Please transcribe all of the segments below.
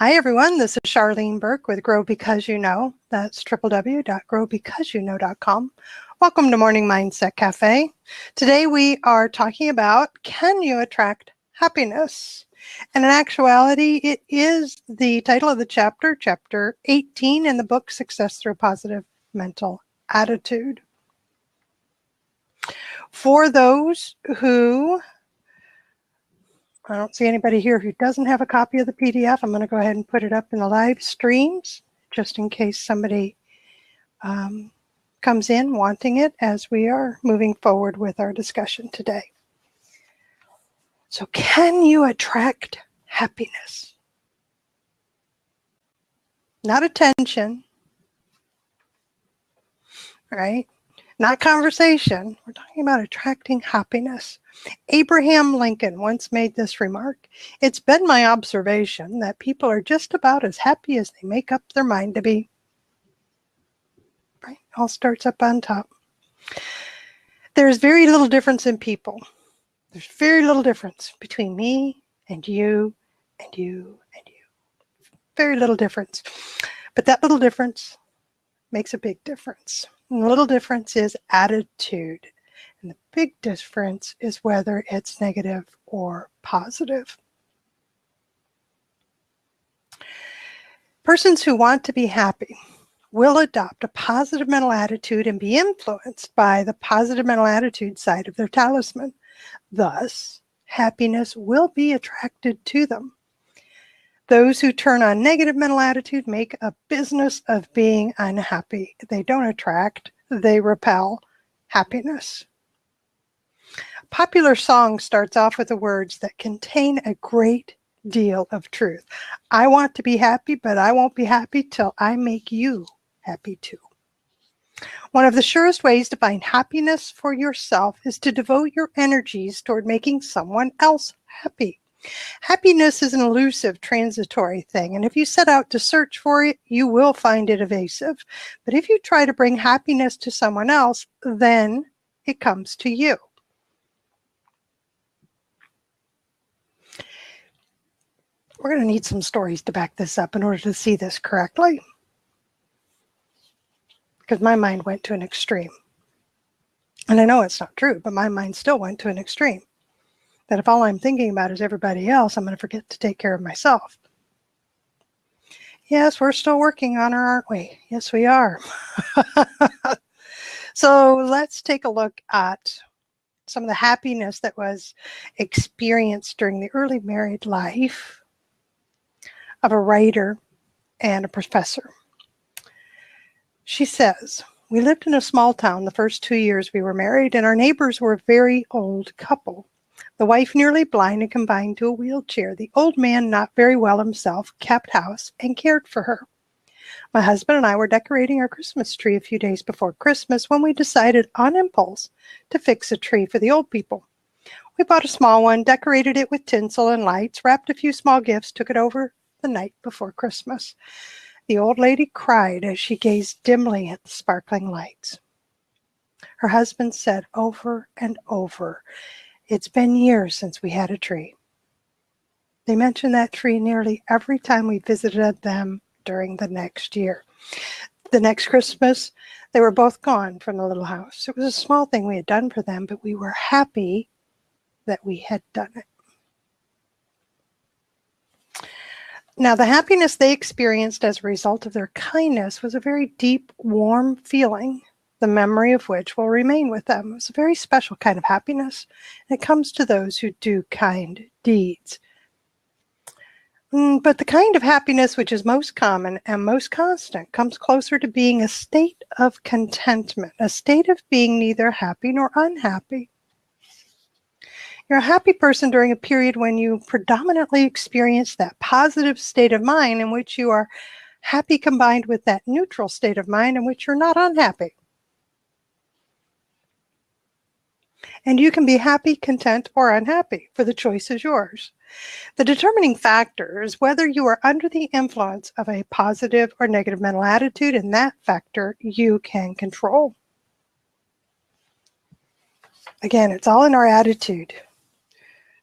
Hi, everyone. This is Charlene Burke with Grow Because You Know. That's www.growbecauseyouknow.com. Welcome to Morning Mindset Cafe. Today we are talking about, can you attract happiness? And in actuality, it is the title of the chapter, chapter 18 in the book, Success Through a Positive Mental Attitude. For those who, I don't see anybody here who doesn't have a copy of the PDF. I'm going to go ahead and put it up in the live streams just in case somebody comes in wanting it as we are moving forward with our discussion today. So can you attract happiness? Not attention, right? Not conversation. We're talking about attracting happiness. Abraham Lincoln once made this remark: "It's been my observation that people are just about as happy as they make up their mind to be." Right? All starts up on top. There's very little difference in people. There's very little difference between me and you and you and you. Very little difference. But that little difference makes a big difference. And the little difference is attitude. And the big difference is whether it's negative or positive. Persons who want to be happy will adopt a positive mental attitude and be influenced by the positive mental attitude side of their talisman. Thus, happiness will be attracted to them. Those who turn on negative mental attitude make a business of being unhappy. They don't attract, they repel happiness. A popular song starts off with the words that contain a great deal of truth. I want to be happy, but I won't be happy till I make you happy too. One of the surest ways to find happiness for yourself is to devote your energies toward making someone else happy. Happiness is an elusive, transitory thing, and if you set out to search for it, you will find it evasive. But if you try to bring happiness to someone else, then it comes to you. We're going to need some stories to back this up in order to see this correctly, because my mind went to an extreme. And I know it's not true, but my mind still went to an extreme. That if all I'm thinking about is everybody else, I'm going to forget to take care of myself. Yes, we're still working on her, aren't we? Yes, we are. So let's take a look at some of the happiness that was experienced during the early married life of a writer and a professor. She says, "We lived in a small town the first 2 years we were married, and our neighbors were a very old couple. The wife nearly blind and confined to a wheelchair. The old man, not very well himself, kept house and cared for her. My husband and I were decorating our Christmas tree a few days before Christmas when we decided on impulse to fix a tree for the old people. We bought a small one, decorated it with tinsel and lights, wrapped a few small gifts, took it over the night before Christmas. The old lady cried as she gazed dimly at the sparkling lights. Her husband said over and over, 'It's been years since we had a tree.' They mentioned that tree nearly every time we visited them during the next year. The next Christmas, they were both gone from the little house. It was a small thing we had done for them, but we were happy that we had done it." Now, the happiness they experienced as a result of their kindness was a very deep, warm feeling, the memory of which will remain with them. It was a very special kind of happiness, and it comes to those who do kind deeds. But the kind of happiness which is most common and most constant comes closer to being a state of contentment, a state of being neither happy nor unhappy. You're a happy person during a period when you predominantly experience that positive state of mind in which you are happy combined with that neutral state of mind in which you're not unhappy. And you can be happy, content, or unhappy, for the choice is yours. The determining factor is whether you are under the influence of a positive or negative mental attitude, and that factor you can control. Again, it's all in our attitude.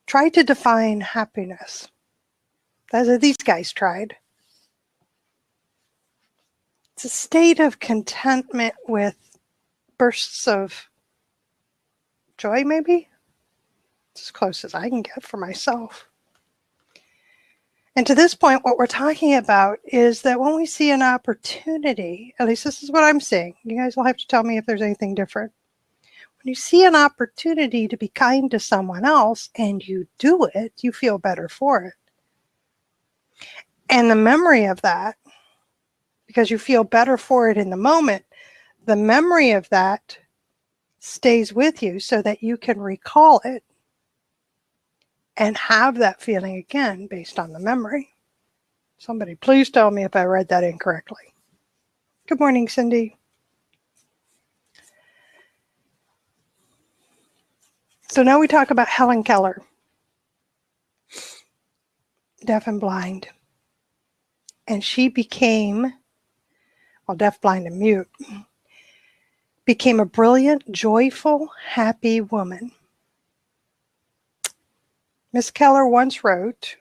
Try to define happiness. That's what these guys tried. It's a state of contentment with bursts of joy, maybe. It's as close as I can get for myself. And to this point, what we're talking about is that when we see an opportunity, at least this is what I'm seeing, you guys will have to tell me if there's anything different. When you see an opportunity to be kind to someone else and you do it, you feel better for it. And the memory of that, because you feel better for it in the moment, the memory of that stays with you so that you can recall it and have that feeling again based on the memory. Somebody please tell me if I read that incorrectly. Good morning, Cindy. So now we talk about Helen Keller, deaf and blind. And she became, well, deaf, blind, and mute, became a brilliant, joyful, happy woman. Miss Keller once wrote,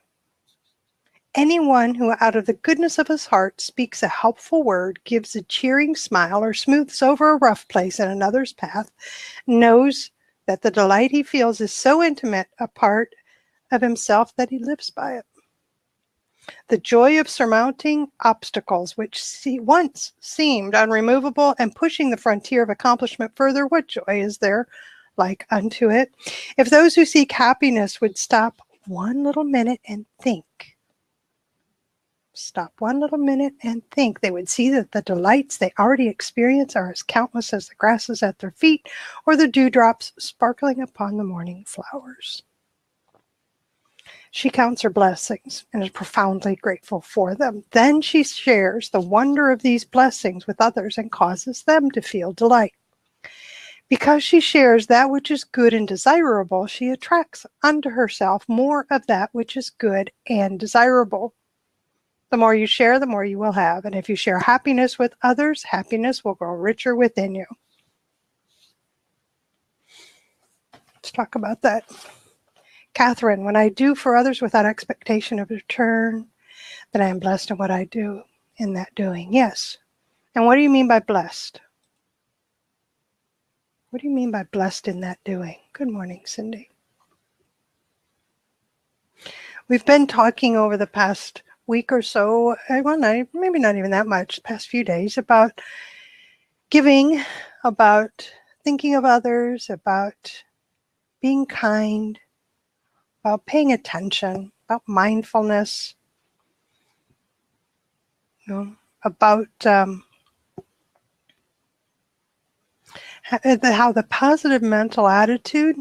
"Anyone who out of the goodness of his heart speaks a helpful word, gives a cheering smile, or smooths over a rough place in another's path, knows that the delight he feels is so intimate a part of himself that he lives by it. The joy of surmounting obstacles which once seemed unremovable and pushing the frontier of accomplishment further, what joy is there like unto it? If those who seek happiness would stop one little minute and think, they would see that the delights they already experience are as countless as the grasses at their feet or the dewdrops sparkling upon the morning flowers." She counts her blessings and is profoundly grateful for them. Then she shares the wonder of these blessings with others and causes them to feel delight. Because she shares that which is good and desirable, she attracts unto herself more of that which is good and desirable. The more you share, the more you will have. And if you share happiness with others, happiness will grow richer within you. Let's talk about that. Catherine, when I do for others without expectation of return, then I am blessed in what I do in that doing. Yes. And what do you mean by blessed? What do you mean by blessed in that doing? Good morning, Cindy. We've been talking over the past week or so, maybe not even that much, the past few days, about giving, about thinking of others, about being kind, about paying attention, about mindfulness, about how the positive mental attitude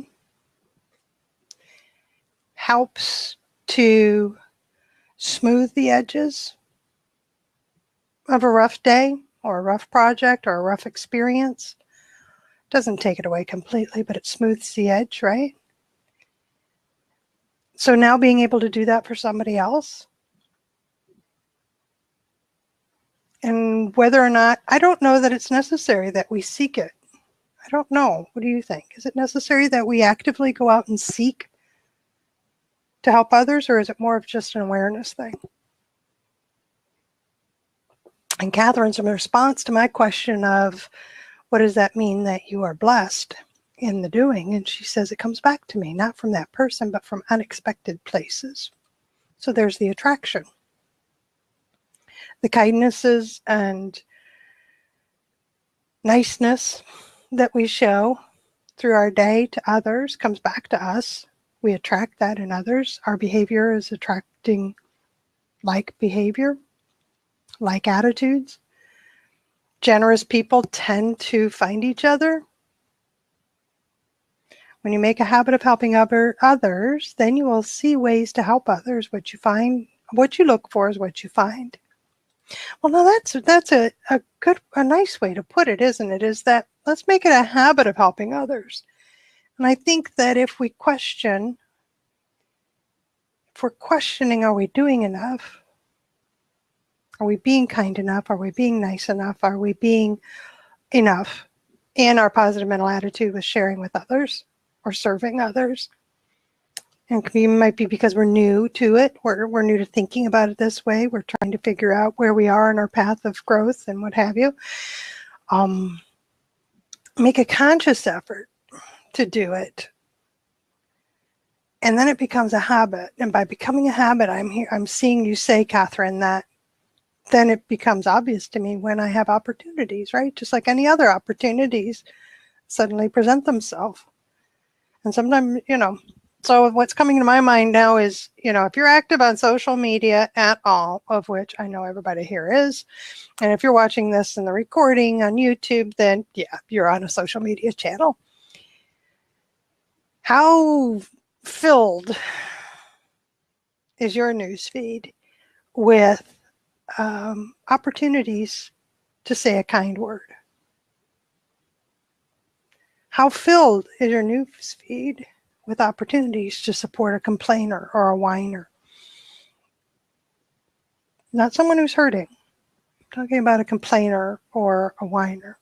helps to smooth the edges of a rough day or a rough project or a rough experience. Doesn't take it away completely, but it smooths the edge, right? So now being able to do that for somebody else, and whether or not, I don't know that it's necessary that we seek it. I don't know. What do you think? Is it necessary that we actively go out and seek to help others, or is it more of just an awareness thing? And Catherine's response to my question of, what does that mean that you are blessed in the doing? And she says, it comes back to me, not from that person, but from unexpected places. So there's the attraction. The kindnesses and niceness that we show through our day to others comes back to us. We attract that in others. Our behavior is attracting like behavior, like attitudes. Generous people tend to find each other. When you make a habit of helping others, then you will see ways to help others. What you look for is what you find. Well, now that's a nice way to put it, isn't it? Is that let's make it a habit of helping others. And I think that if we're questioning, are we doing enough? Are we being kind enough? Are we being nice enough? Are we being enough in our positive mental attitude with sharing with others or serving others? And it might be because we're new to it. We're new to thinking about it this way. We're trying to figure out where we are in our path of growth and what have you. Make a conscious effort to do it. And then it becomes a habit. And by becoming a habit, I'm seeing you say, Catherine, that then it becomes obvious to me when I have opportunities, right? Just like any other opportunities suddenly present themselves. And sometimes, so what's coming to my mind now is, if you're active on social media at all, of which I know everybody here is, and if you're watching this in the recording on YouTube, then yeah, you're on a social media channel. How filled is your newsfeed with opportunities to say a kind word? How filled is your newsfeed with opportunities to support a complainer or a whiner? Not someone who's hurting. I'm talking about a complainer or a whiner.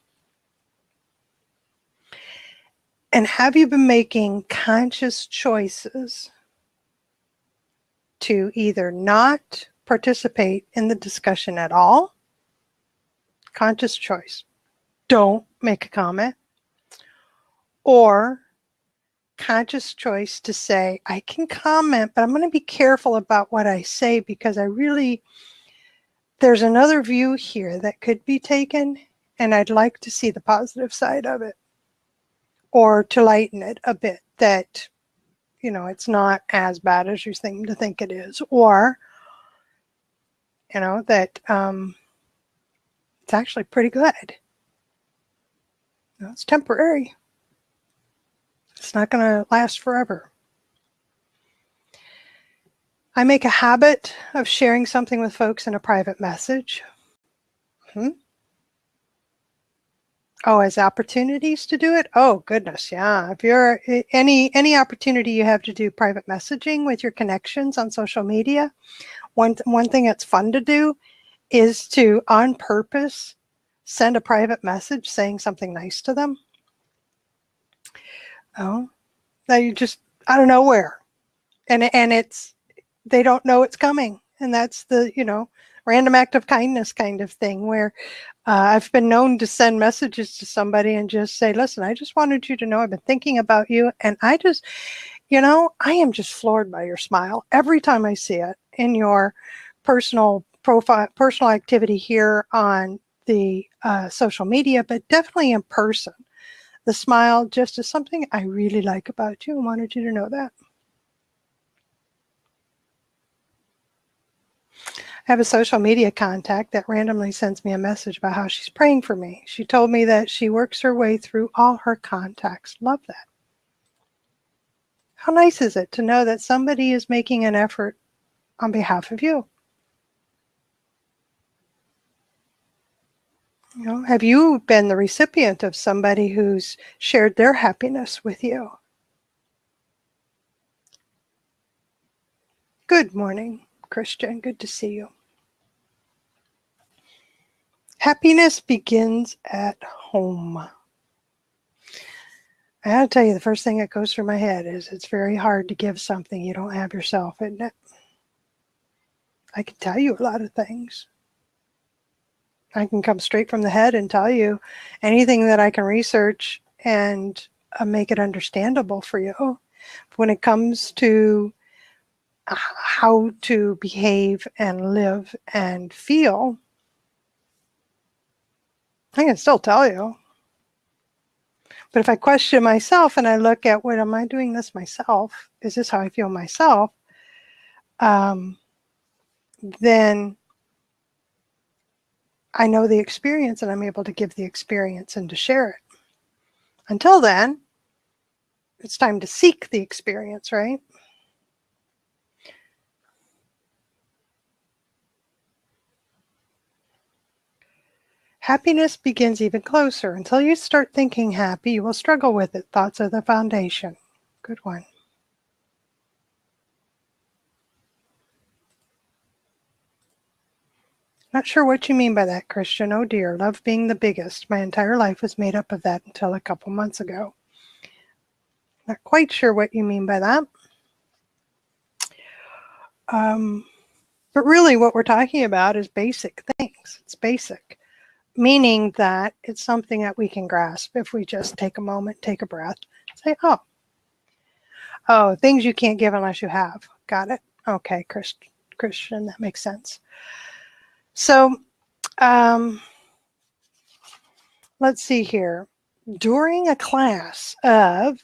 And have you been making conscious choices to either not participate in the discussion at all? Conscious choice. Don't make a comment. Or conscious choice to say, I can comment, but I'm going to be careful about what I say because there's another view here that could be taken, and I'd like to see the positive side of it, or to lighten it a bit, that, it's not as bad as you seem to think it is, or, that it's actually pretty good. It's temporary. It's not going to last forever. I make a habit of sharing something with folks in a private message. Oh, as opportunities to do it? Oh, goodness, yeah. If you're any opportunity you have to do private messaging with your connections on social media, one thing that's fun to do is to, on purpose, send a private message saying something nice to them. Oh, that you just out of nowhere, and they don't know it's coming, and that's the random act of kindness kind of thing where I've been known to send messages to somebody and just say, listen, I just wanted you to know I've been thinking about you, and I just, I am just floored by your smile every time I see it in your personal profile, personal activity here on the social media, but definitely in person. The smile just is something I really like about you and wanted you to know that. I have a social media contact that randomly sends me a message about how she's praying for me. She told me that she works her way through all her contacts. Love that. How nice is it to know that somebody is making an effort on behalf of you? Have you been the recipient of somebody who's shared their happiness with you? Good morning, Christian. Good to see you. Happiness begins at home. I gotta tell you, the first thing that goes through my head is it's very hard to give something you don't have yourself, isn't it? I can tell you a lot of things. I can come straight from the head and tell you anything that I can research and make it understandable for you. When it comes to how to behave and live and feel, I can still tell you. But if I question myself and I look at, what am I doing this myself? Is this how I feel myself? Then I know the experience and I'm able to give the experience and to share it. Until then, it's time to seek the experience, right? Happiness begins even closer. Until you start thinking happy, you will struggle with it. Thoughts are the foundation. Good one. Not sure what you mean by that, Christian. Oh dear, love being the biggest. My entire life was made up of that until a couple months ago. Not quite sure what you mean by that. But really what we're talking about is basic things. It's basic, meaning that it's something that we can grasp if we just take a moment, take a breath, say, oh, things you can't give unless you have. Got it. Okay, Christian, that makes sense. So let's see here. During a class of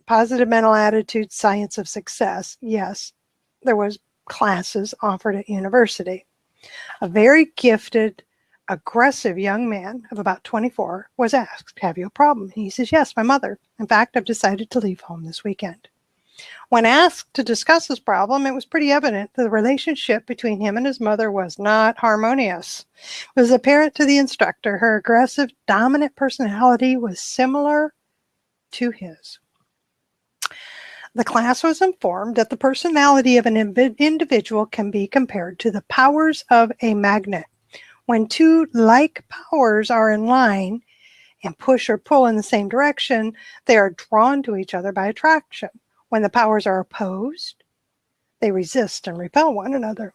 Positive Mental Attitude, Science of Success, yes, there was classes offered at university. A very gifted, aggressive young man of about 24 was asked, have you a problem? And he says, yes, my mother. In fact, I've decided to leave home this weekend. When asked to discuss his problem, it was pretty evident that the relationship between him and his mother was not harmonious. It was apparent to the instructor her aggressive, dominant personality was similar to his. The class was informed that the personality of an individual can be compared to the powers of a magnet. When two like powers are in line and push or pull in the same direction, they are drawn to each other by attraction. When the powers are opposed, they resist and repel one another.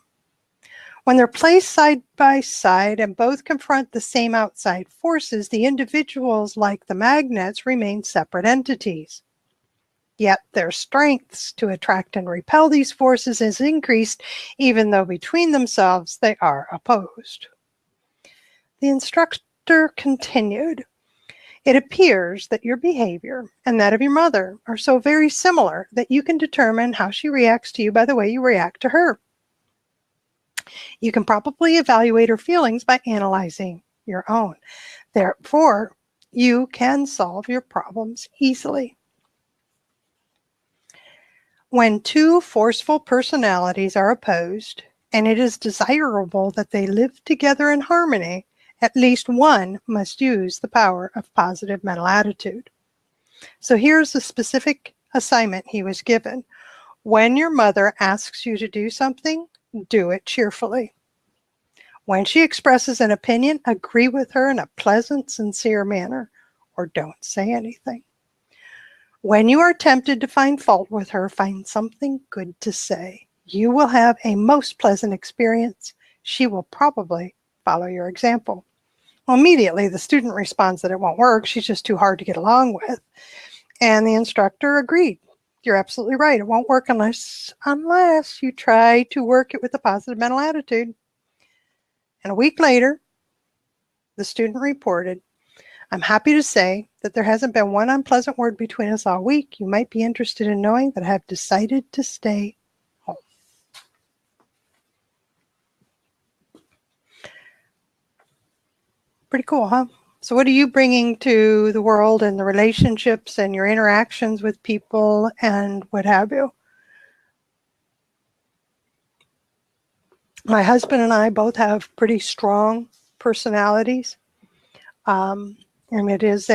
When they're placed side by side and both confront the same outside forces, the individuals, like the magnets, remain separate entities. Yet their strengths to attract and repel these forces is increased, even though between themselves they are opposed. The instructor continued, it appears that your behavior and that of your mother are so very similar that you can determine how she reacts to you by the way you react to her. You can probably evaluate her feelings by analyzing your own. Therefore, you can solve your problems easily. When two forceful personalities are opposed, and it is desirable that they live together in harmony, at least one must use the power of positive mental attitude. So here's the specific assignment he was given. When your mother asks you to do something, do it cheerfully. When she expresses an opinion, agree with her in a pleasant, sincere manner, or don't say anything. When you are tempted to find fault with her, find something good to say. You will have a most pleasant experience. She will probably follow your example. Well, immediately, the student responds that it won't work. She's just too hard to get along with. And the instructor agreed. You're absolutely right. It won't work unless you try to work it with a positive mental attitude. And a week later, the student reported, I'm happy to say that there hasn't been one unpleasant word between us all week. You might be interested in knowing that I have decided to stay home. Pretty cool, huh? So what are you bringing to the world and the relationships and your interactions with people and what have you? My husband and I both have pretty strong personalities. And it is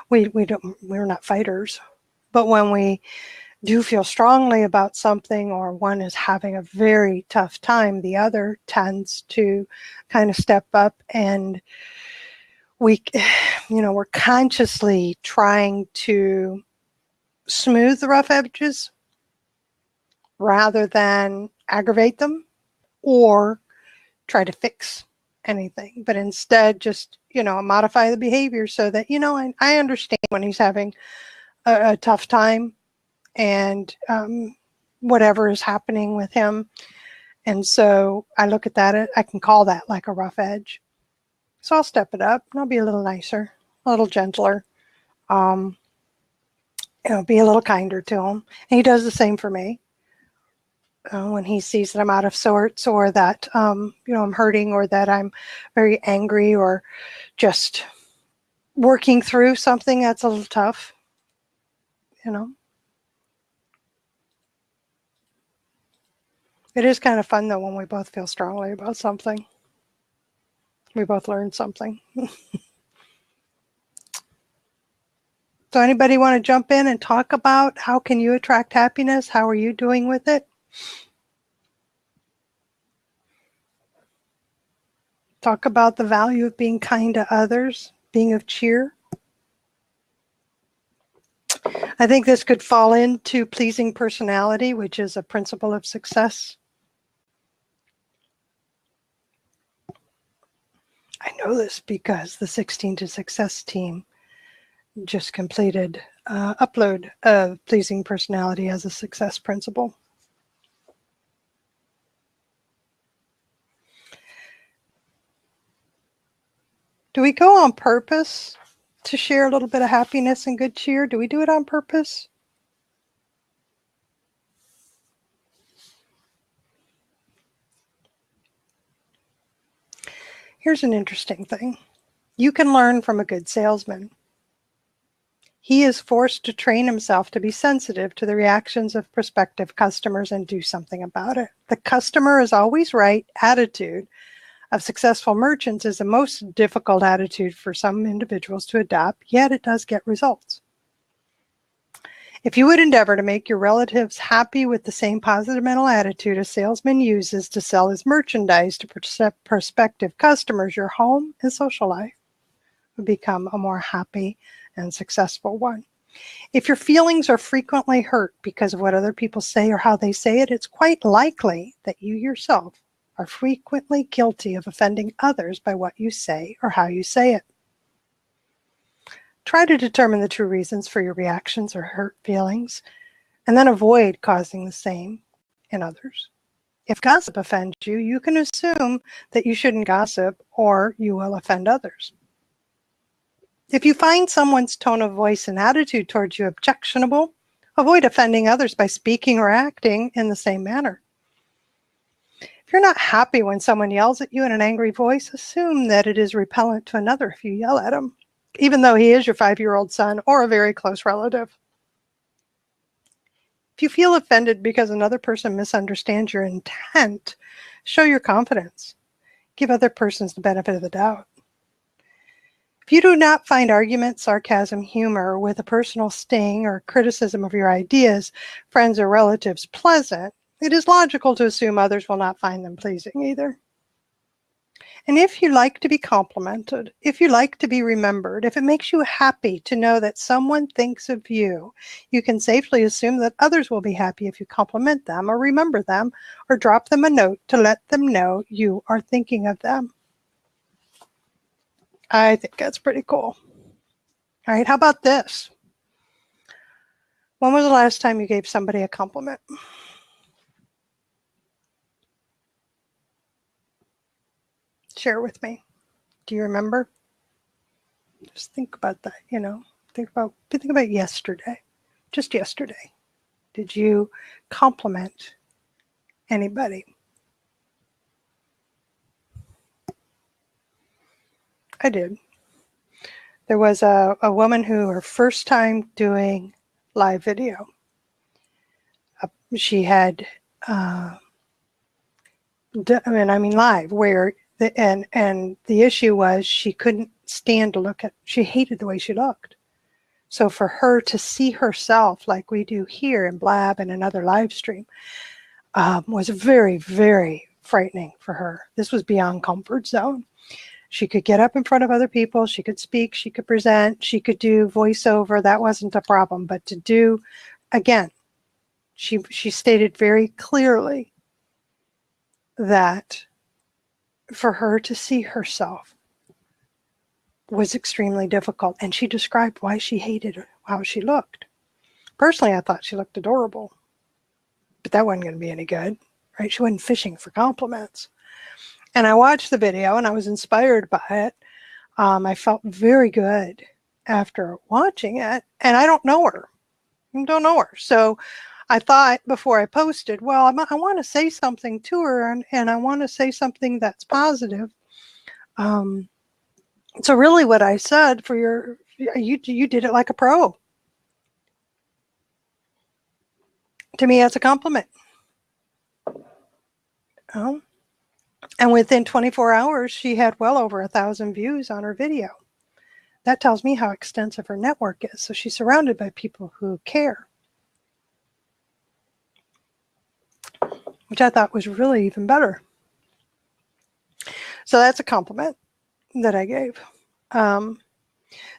we're not fighters, but when we do feel strongly about something or one is having a very tough time, the other tends to kind of step up, and we're consciously trying to smooth the rough edges rather than aggravate them or try to fix anything, but instead just, modify the behavior so that, I understand when he's having a tough time and whatever is happening with him. And so I look at that, I can call that like a rough edge. So I'll step it up and I'll be a little nicer, a little gentler, be a little kinder to him. And he does the same for me. When he sees that I'm out of sorts or that, I'm hurting or that I'm very angry or just working through something that's a little tough, It is kind of fun, though, when we both feel strongly about something. We both learn something. So anybody want to jump in and talk about how can you attract happiness? How are you doing with it? Talk about the value of being kind to others, being of cheer. I think this could fall into pleasing personality, which is a principle of success. I know this because the 16 to Success team just completed upload of pleasing personality as a success principle. Do we go on purpose to share a little bit of happiness and good cheer? Do we do it on purpose? Here's an interesting thing. You can learn from a good salesman. He is forced to train himself to be sensitive to the reactions of prospective customers and do something about it. The customer is always right attitude of successful merchants is the most difficult attitude for some individuals to adopt, yet it does get results. If you would endeavor to make your relatives happy with the same positive mental attitude a salesman uses to sell his merchandise to prospective customers, your home and social life will become a more happy and successful one. If your feelings are frequently hurt because of what other people say or how they say it, it's quite likely that you yourself are frequently guilty of offending others by what you say or how you say it. Try to determine the true reasons for your reactions or hurt feelings, and then avoid causing the same in others. If gossip offends you, you can assume that you shouldn't gossip or you will offend others. If you find someone's tone of voice and attitude towards you objectionable, avoid offending others by speaking or acting in the same manner. If you're not happy when someone yells at you in an angry voice, assume that it is repellent to another if you yell at him, even though he is your 5-year-old son or a very close relative. If you feel offended because another person misunderstands your intent, show your confidence. Give other persons the benefit of the doubt. If you do not find argument, sarcasm, humor with a personal sting or criticism of your ideas, friends, or relatives pleasant, it is logical to assume others will not find them pleasing either. And if you like to be complimented, if you like to be remembered, if it makes you happy to know that someone thinks of you, you can safely assume that others will be happy if you compliment them or remember them or drop them a note to let them know you are thinking of them. I think that's pretty cool. All right, how about this? When was the last time you gave somebody a compliment? Share with me. Do you remember? Just think about that, think about yesterday, just yesterday. Did you compliment anybody? I did. There was a woman who her first time doing live video. She had, live, where and the issue was she couldn't stand to look at. She hated the way she looked. So for her to see herself like we do here in Blab and another live stream was very, very frightening for her. This was beyond comfort zone. She could get up in front of other people. She could speak. She could present. She could do voiceover. That wasn't a problem. But to do, again, she stated very clearly that for her to see herself was extremely difficult. And she described why she hated how she looked. Personally, I thought she looked adorable. But that wasn't going to be any good, right? She wasn't fishing for compliments. And I watched the video and I was inspired by it. I felt very good after watching it. And I don't know her. I don't know her. So I thought before I posted, well, I want to say something to her and I want to say something that's positive. So really what I said for you did it like a pro. To me, that's a compliment. And within 24 hours, she had well over 1,000 views on her video. That tells me how extensive her network is. So she's surrounded by people who care, which I thought was really even better. So that's a compliment that I gave.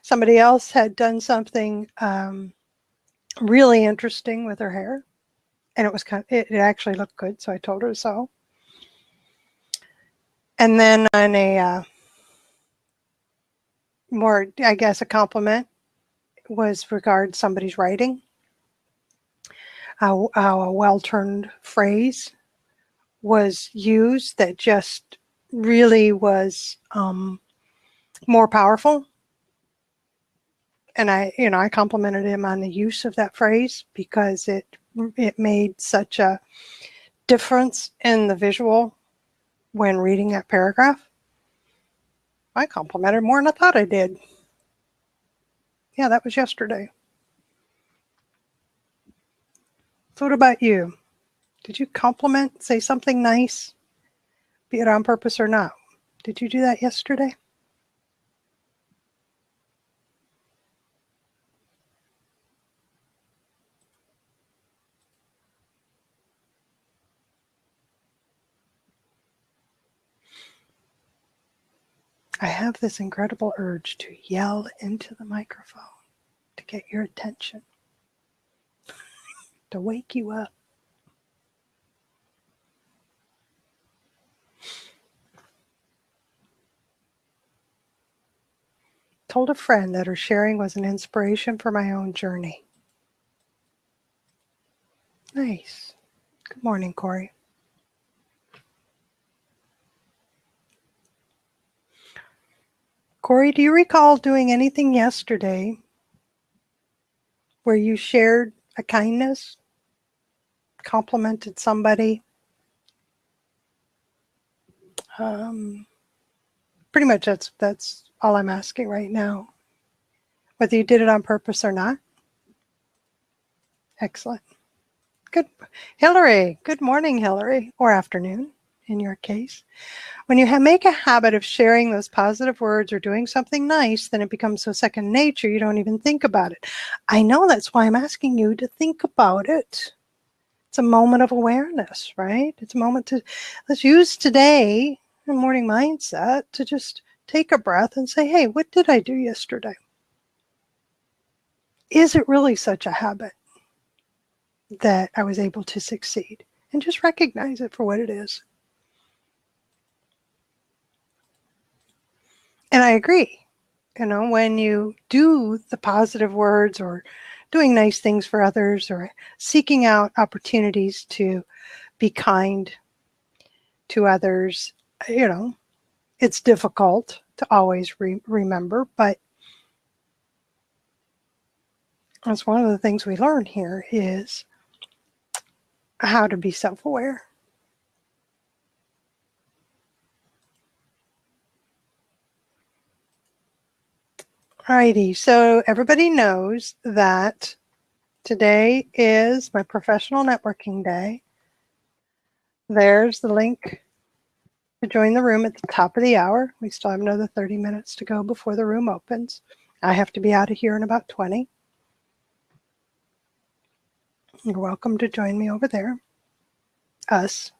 Somebody else had done something really interesting with her hair. And it was it actually looked good, so I told her so. And then on a more, I guess, a compliment was regard somebody's writing, how a well-turned phrase was used that just really was more powerful. And I complimented him on the use of that phrase because it made such a difference in the visual when reading that paragraph. I complimented more than I thought I did. Yeah, that was yesterday. So what about you? Did you compliment, say something nice, be it on purpose or not? Did you do that yesterday? I have this incredible urge to yell into the microphone to get your attention, to wake you up. Told a friend that her sharing was an inspiration for my own journey. Nice. Good morning, Corey. Corey, do you recall doing anything yesterday where you shared a kindness, complimented somebody? Pretty much that's all I'm asking right now. Whether you did it on purpose or not. Excellent. Good. Hillary, good morning, Hillary, or afternoon in your case. When you make a habit of sharing those positive words or doing something nice, then it becomes so second nature you don't even think about it. I know, that's why I'm asking you to think about it. It's a moment of awareness, right? It's a moment to, let's use today, the morning mindset, to just take a breath and say, hey, what did I do yesterday? Is it really such a habit that I was able to succeed? And just recognize it for what it is. And I agree, when you do the positive words or doing nice things for others or seeking out opportunities to be kind to others, it's difficult to always remember, but that's one of the things we learn here is how to be self-aware. Alrighty, so everybody knows that today is my professional networking day. There's the link to join the room at the top of the hour. We still have another 30 minutes to go before the room opens. I have to be out of here in about 20. You're welcome to join me over there, us,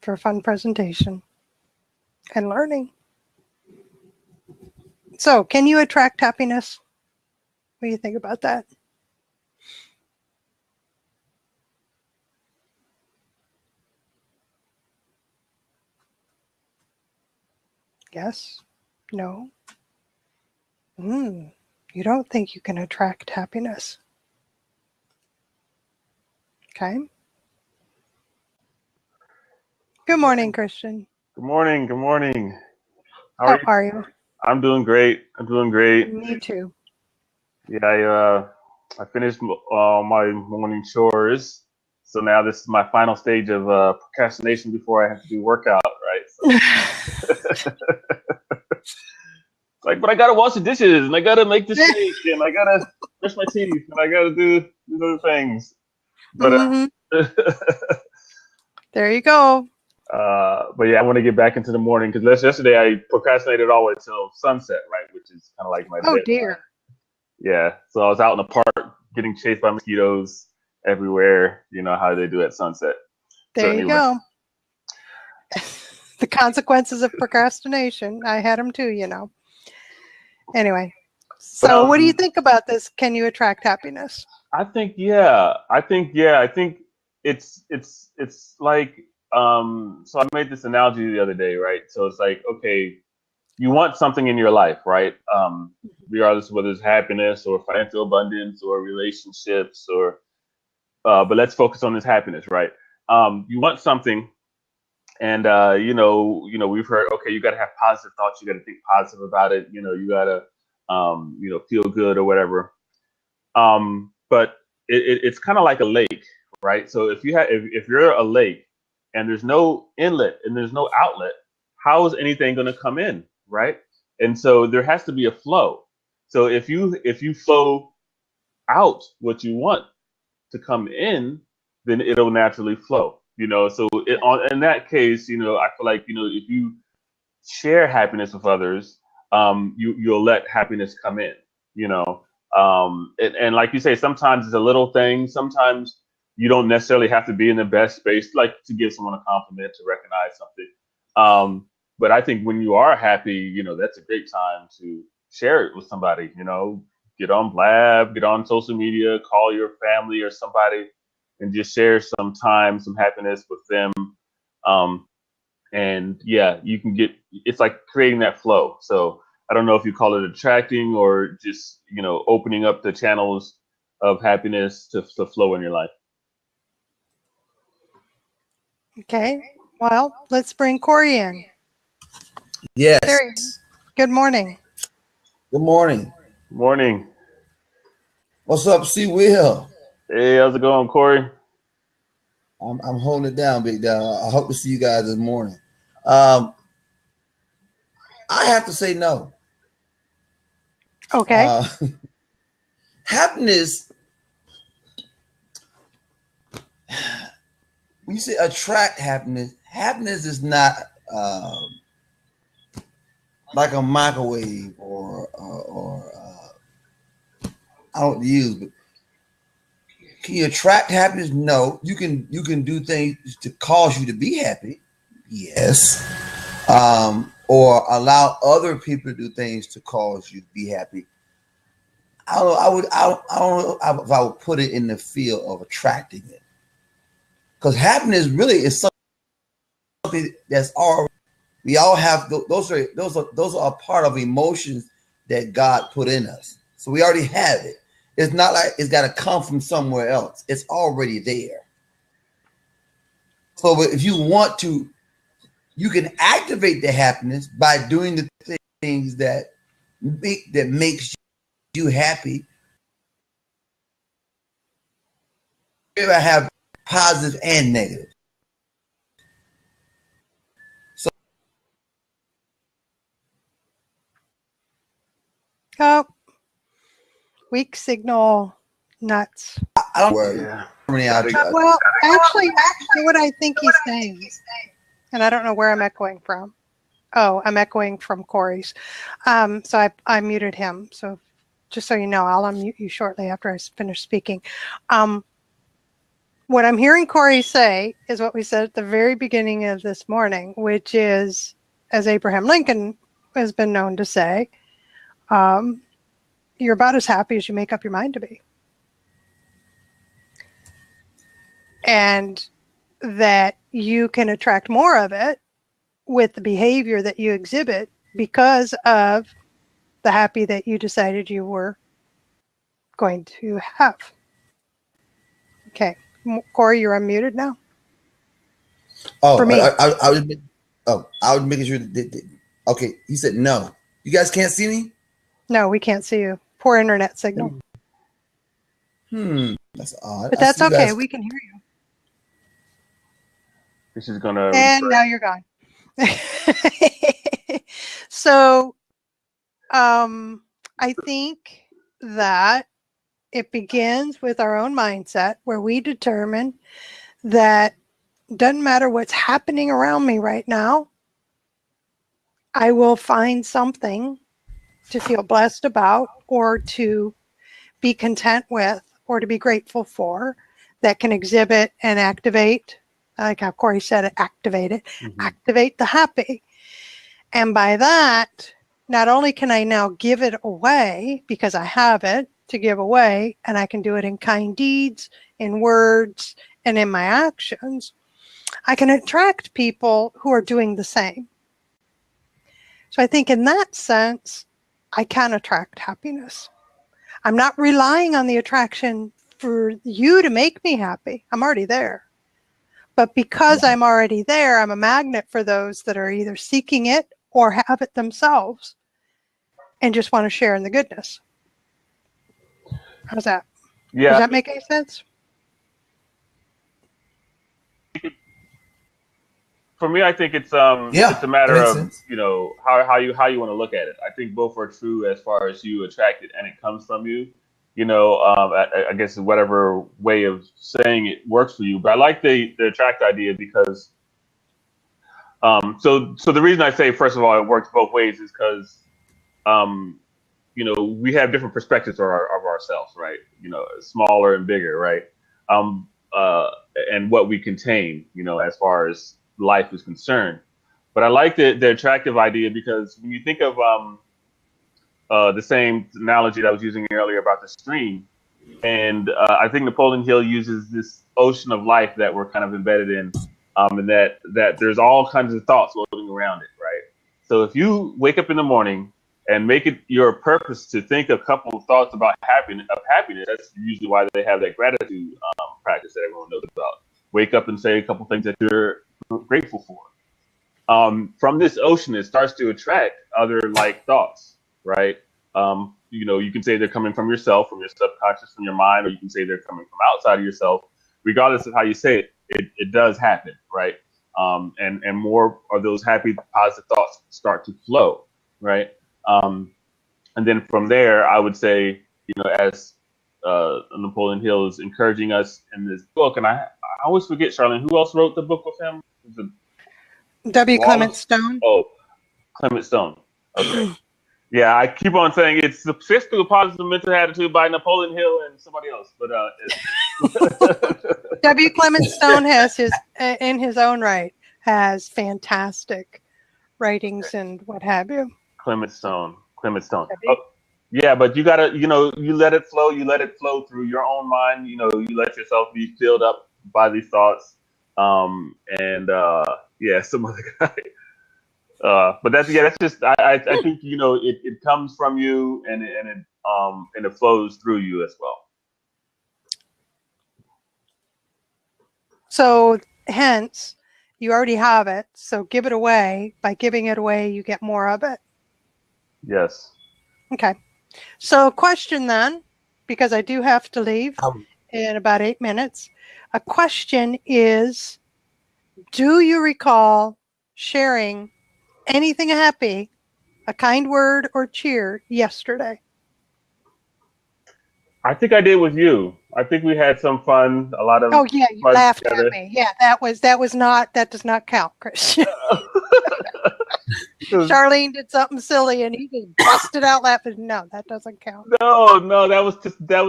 for a fun presentation and learning. So, can you attract happiness? What do you think about that? Yes? No? You don't think you can attract happiness? Okay. Good morning, Christian. Good morning. Good morning. How are you? I'm doing great. Me too. Yeah, I finished my morning chores, so now this is my final stage of procrastination before I have to do workout, right? So. But I gotta wash the dishes, and I gotta make the steak, and I gotta brush my teeth, and I gotta do other things. But there you go. But yeah, I want to get back into the morning because yesterday I procrastinated all the way till sunset, right? Which is kind of like my deadline. Dear. Yeah, so I was out in the park getting chased by mosquitoes everywhere. You know how they do at sunset. There you go. The consequences of procrastination. I had them too, Anyway, So what do you think about this? Can you attract happiness? I think yeah. I think yeah. I think it's like so I made this analogy the other day, right? So it's like, okay, you want something in your life, right? Regardless of whether it's happiness or financial abundance or relationships or but let's focus on this happiness, right? You want something, and we've heard, okay, you got to have positive thoughts, you got to think positive about it, you got to feel good or whatever. But it's kind of like a lake, right? So if you're a lake and there's no inlet and there's no outlet, how is anything going to come in, right? And so there has to be a flow. So if you flow out what you want to come in, then it'll naturally flow. So in that case, I feel like if you share happiness with others, you'll let happiness come in. You know, and like you say, sometimes it's a little thing. Sometimes you don't necessarily have to be in the best space, like to give someone a compliment, to recognize something. But I think when you are happy, that's a great time to share it with somebody. Get on Blab, get on social media, call your family or somebody, and just share some time, some happiness with them. And yeah, you can it's like creating that flow. So I don't know if you call it attracting or just, opening up the channels of happiness to flow in your life. Okay. Well, let's bring Corey in. Yes. Good morning. Good morning. Morning. What's up, C. Will? Hey, how's it going, Corey? I'm holding it down, big dog. I hope to see you guys this morning. I have to say no. Okay. Happiness, when you say attract happiness, happiness is not like a microwave or I don't use, but can you attract happiness? No. You can do things to cause you to be happy. Yes. Or allow other people to do things to cause you to be happy. I don't know if I would put it in the field of attracting it, because happiness really is something that's already. We all have those are a part of emotions that God put in us, so we already have it. It's not like it's got to come from somewhere else. It's already there. So if you want to, you can activate the happiness by doing the things that makes you happy. I have positive and negative. So weak signal, nuts. I don't worry. Yeah. Well, actually, what I think he's saying, and I don't know where I'm echoing from. Oh, I'm echoing from Corey's. So I muted him. So just so you know, I'll unmute you shortly after I finish speaking. What I'm hearing Corey say is what we said at the very beginning of this morning, which is, as Abraham Lincoln has been known to say, you're about as happy as you make up your mind to be. And that you can attract more of it with the behavior that you exhibit because of the happy that you decided you were going to have. Okay. Corey, you're unmuted now. Oh, for me. I was making sure that okay, he said no. You guys can't see me? No, we can't see you. Poor internet signal. That's odd. But that's okay. We can hear you. This is gonna. And now you're gone. So, I think that it begins with our own mindset, where we determine that doesn't matter what's happening around me right now, I will find something to feel blessed about, or to be content with, or to be grateful for, that can exhibit and activate, like how Corey said it, activate it, activate the happy. And by that, not only can I now give it away because I have it to give away, and I can do it in kind deeds, in words, and in my actions, I can attract people who are doing the same. So I think in that sense, I can attract happiness. I'm not relying on the attraction for you to make me happy. I'm already there. But because I'm already there, I'm a magnet for those that are either seeking it or have it themselves and just want to share in the goodness. How's that? Yeah. Does that make any sense? For me, I think it's Yeah, it's a matter that makes of sense. you know how you want to look at it. I think both are true as far as you attract it and it comes from you. You know, I guess whatever way of saying it works for you. But I like the attract idea because so the reason I say first of all it works both ways is because um, you know we have different perspectives of ourselves, right? You know, smaller and bigger, right? Um, uh, and what we contain, you know, as far as life is concerned. But I like the attractive idea because when you think of the same analogy that I was using earlier about the stream, and I think Napoleon Hill uses this ocean of life that we're kind of embedded in, and that there's all kinds of thoughts floating around it, right? So if you wake up in the morning and make it your purpose to think a couple of thoughts about happiness, that's usually why they have that gratitude practice that everyone knows about. Wake up and say a couple things that you're grateful for. From this ocean, it starts to attract other like thoughts, right? You know, you can say they're coming from yourself, from your subconscious, from your mind, or you can say they're coming from outside of yourself. Regardless of how you say it, it does happen, right? And more of those happy, positive thoughts start to flow, right? And then from there, I would say, you know, as Napoleon Hill is encouraging us in this book, and I always forget, Charlene, who else wrote the book with him? Was it W. Clement Wallace? Stone. Oh, Clement Stone. Okay. Yeah, I keep on saying it's Success Through a Positive Mental Attitude by Napoleon Hill and somebody else, but W. Clement Stone has in his own right, has fantastic writings and what have you. Clement Stone. Oh, yeah, but you gotta, you know, you let it flow. You let it flow through your own mind. You know, you let yourself be filled up by these thoughts. And yeah, some other guy. But that's just I think you know it comes from you and it flows through you as well. So hence, you already have it. So give it away. By giving it away, you get more of it. Yes. Okay. So question then, because I do have to leave in about 8 minutes. A question is, do you recall sharing anything happy, a kind word or cheer yesterday? I think I did with you. I think we had some fun, a lot of Oh yeah, you fun laughed together. at me. Yeah, that does not count, Christian. Charlene did something silly and he just busted out laughing. No, that doesn't count. No, that was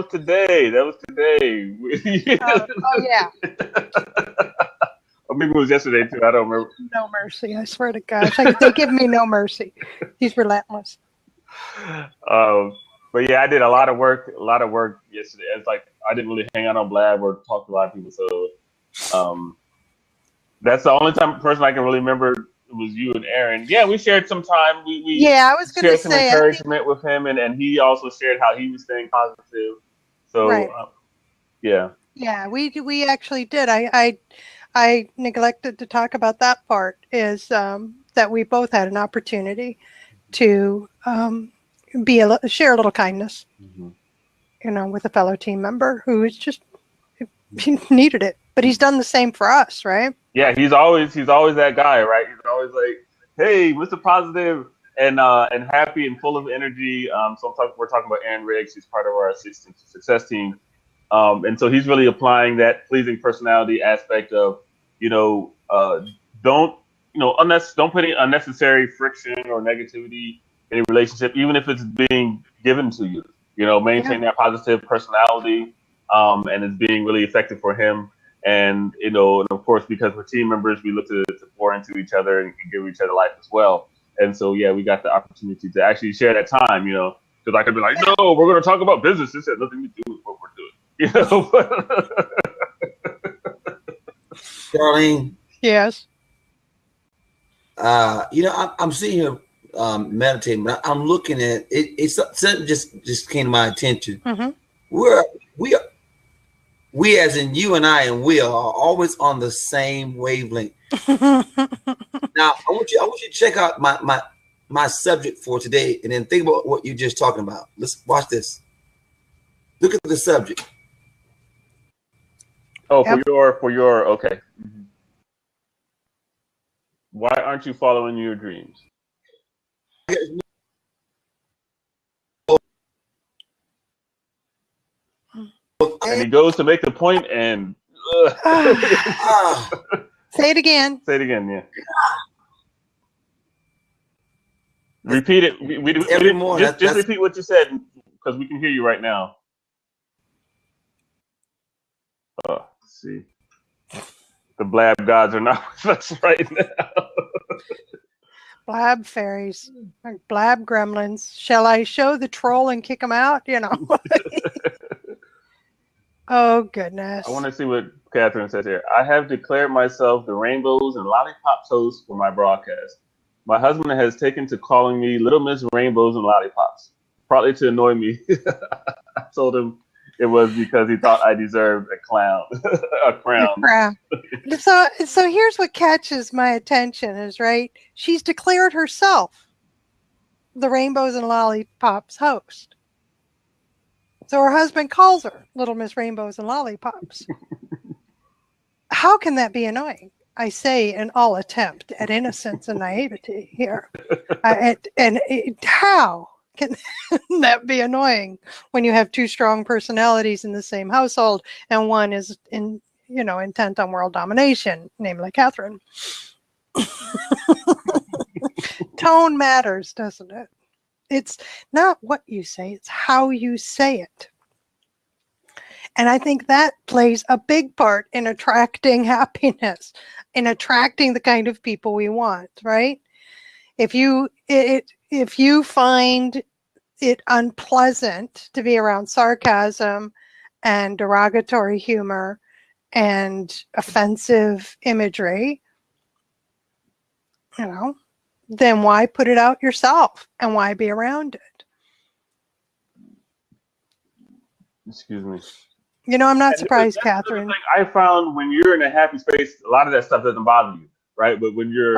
today. That was today. Oh yeah. Or maybe it was yesterday too. I don't remember. No mercy. I swear to gosh. They give me no mercy. He's relentless. But yeah, I did a lot of work yesterday. It's like I didn't really hang out on Blab or talk to a lot of people. So that's the only person I can really remember was you and Aaron. Yeah, we shared some time. We I was going to shared some say encouragement with him, and he also shared how he was staying positive. So right. Yeah. Yeah, we actually did. I neglected to talk about that part. Is that we both had an opportunity to share a little kindness, you know, with a fellow team member who is just he needed it. But he's done the same for us, right? Yeah, he's always that guy, right? He's always like, "Hey, Mr. Positive," and happy and full of energy. So we're talking about Aaron Riggs. He's part of our assistant success team, and so he's really applying that pleasing personality aspect of, you know, don't don't put any unnecessary friction or negativity in a relationship, even if it's being given to you. You know, maintain that positive personality, and it's being really effective for him. And, you know, and of course, because we're team members, we look to pour into each other and give each other life as well. And so, yeah, we got the opportunity to actually share that time, you know, because I could be like, no, we're going to talk about business. This has nothing to do with what we're doing, you know. Darlene. Yes. You know, I'm sitting here meditating, but I'm looking at it. It's something just came to my attention. Mm-hmm. We as in you and I and Will are always on the same wavelength. Now I want you to check out my subject for today, and then think about what you're just talking about. Let's watch this. Look at the subject. Oh, Yep. for your okay. Mm-hmm. Why aren't you following your dreams? And he goes to make the point and say it again. Say it again, yeah. Repeat it. We every morning. Just repeat what you said because we can hear you right now. Let's see. The blab gods are not with us right now. Blab fairies, blab gremlins. Shall I show the troll and kick him out? You know. Oh goodness. I want to see what Catherine says here. I have declared myself the rainbows and lollipops host for my broadcast. My husband has taken to calling me Little Miss Rainbows and Lollipops, partly to annoy me. I told him it was because he thought I deserved a crown. So here's what catches my attention is, right? She's declared herself the Rainbows and Lollipops host. So her husband calls her Little Miss Rainbows and Lollipops. How can that be annoying? I say in all attempt at innocence and naivety here. How can that be annoying when you have two strong personalities in the same household and one is intent on world domination, namely Catherine? Tone matters, doesn't it? It's not what you say, it's how you say it. And I think that plays a big part in attracting happiness, in attracting the kind of people we want, right? If you find it unpleasant to be around sarcasm and derogatory humor and offensive imagery, then why put it out yourself and why be around it? Excuse me. I'm not surprised, Catherine. I found when you're in a happy space, a lot of that stuff doesn't bother you, right? But when you're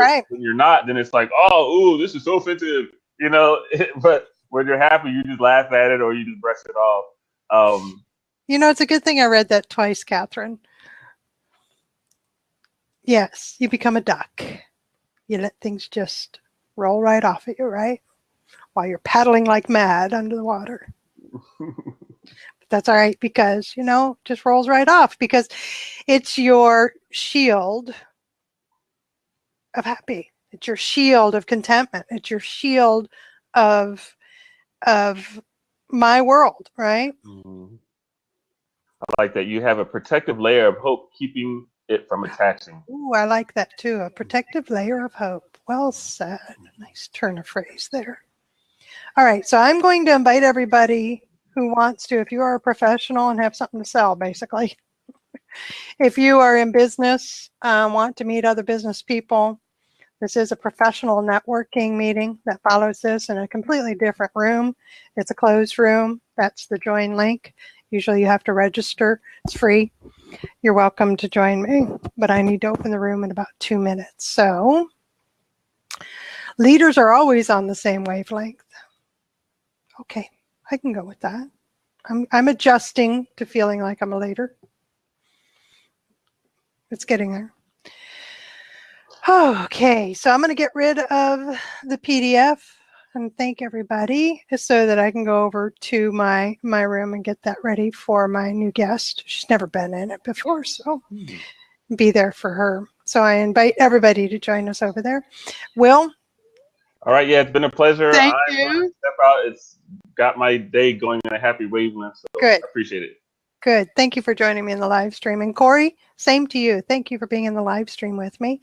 not, then it's like, oh, ooh, this is so offensive, But when you're happy, you just laugh at it or you just brush it off. It's a good thing I read that twice, Catherine. Yes, you become a duck. You let things just roll right off at you, right? While you're paddling like mad under the water. That's all right because, just rolls right off because it's your shield of happy. It's your shield of contentment. It's your shield of my world, right? Mm-hmm. I like that. You have a protective layer of hope keeping it from attaching. Ooh, I like that too. A protective layer of hope. Well said. Nice turn of phrase there. All right, so I'm going to invite everybody who wants to, if you are a professional and have something to sell, basically. If you are in business, want to meet other business people, this is a professional networking meeting that follows this in a completely different room. It's a closed room. That's the join link. Usually you have to register. It's free. You're welcome to join me, but I need to open the room in about 2 minutes. So leaders are always on the same wavelength. Okay, I can go with that. I'm adjusting to feeling like I'm a leader. It's getting there. Okay, so I'm going to get rid of the PDF and thank everybody so that I can go over to my room and get that ready for my new guest. She's never been in it before, so be there for her. So I invite everybody to join us over there. Will? All right, yeah, it's been a pleasure. Thank you. Step out. It's got my day going in a happy wavelength, so good. I appreciate it. Good. Thank you for joining me in the live stream. And Corey, same to you. Thank you for being in the live stream with me.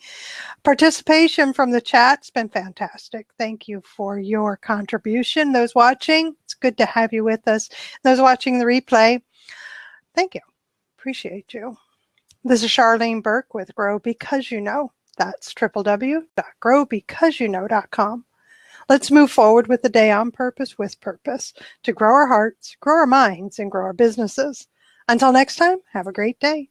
Participation from the chat's been fantastic. Thank you for your contribution. Those watching, it's good to have you with us. Those watching the replay, thank you. Appreciate you. This is Charlene Burke with Grow Because You Know. That's www.growbecauseyouKnow.com. Let's move forward with the day on purpose with purpose to grow our hearts, grow our minds, and grow our businesses. Until next time, have a great day.